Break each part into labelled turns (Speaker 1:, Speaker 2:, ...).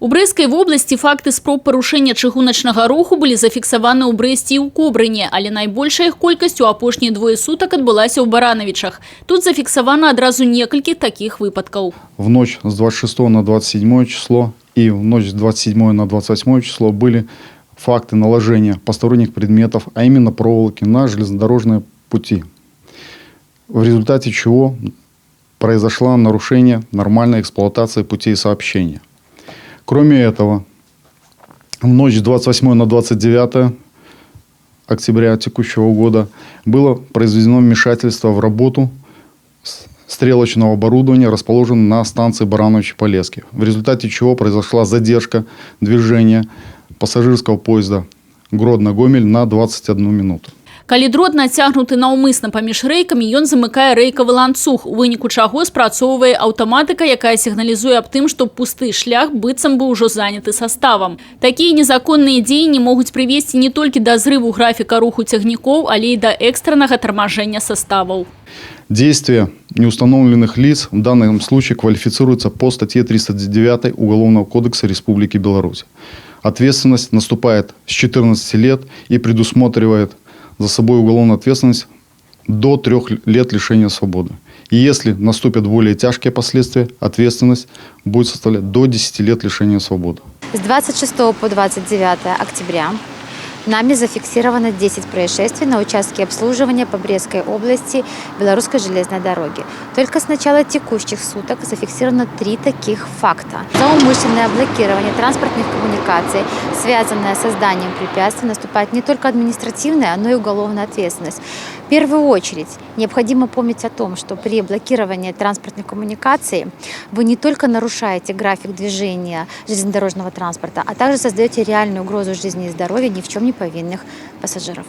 Speaker 1: У Брестской области факты спроб парушэння чыгуначнага руху были зафіксаваны ў Брэсце і ў Кобрыне, але найбольшая іх колькасць у апошнія двое сутак адбылася ў Барановичах. Тут зафіксавана адразу некалькі таких выпадкаў.
Speaker 2: В ночь с 26 на 27 число и в ночь с 27 на 28 число были факты наложения посторонних предметов, а именно проволоки, на железнодорожные пути, в результате чего произошло нарушение нормальной эксплуатации путей сообщения. Кроме этого, в ночь с 28 на 29 октября текущего года было произведено вмешательство в работу стрелочного оборудования, расположенного на станции Барановичи-Полесских, в результате чего произошла задержка движения пассажирского поезда Гродно-Гомель на 21 минуту.
Speaker 1: Калі дрот нацягнуты наўмысна паміж рэйкамі, ён замыкае рэйкавы ланцуг, у выніку чаго спрацоўвае аўтаматыка, якая сігналізуе аб тым, што пусты шлях быццам бы ўжо заняты саставам. Такія незаконныя дзеянні могуць прывесці не толькі да зрыву графіка руху цягнікоў, але і да экстраннага тармажэння составаў.
Speaker 2: Действия неустановленных лиц в данном случае квалифицируются по статье 309 Уголовного кодекса Республики Беларусь. Ответственность наступает с 14 лет и предусматривает за собой уголовную ответственность до 3 лет лишения свободы. И если наступят более тяжкие последствия, ответственность будет составлять до 10 лет лишения свободы.
Speaker 3: С 26 по 29 октября нами зафиксировано 10 происшествий на участке обслуживания по Брестской области Белорусской железной дороги. Только с начала текущих суток зафиксировано 3 таких факта. За умышленное блокирование транспортных коммуникаций, связанное с созданием препятствий, наступает не только административная, но и уголовная ответственность. В первую очередь необходимо помнить о том, что при блокировании транспортных коммуникаций вы не только нарушаете график движения железнодорожного транспорта, а также создаете реальную угрозу жизни и здоровья ни в чем не повинных пассажиров.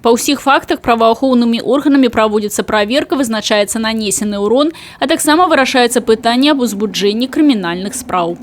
Speaker 1: Па ўсіх фактах праваахоўнымі органамі праводзіцца праверка, вызначаецца нанесены ўрон, а таксама вырашаецца пытанне аб узбуджэнні крымінальных спраў.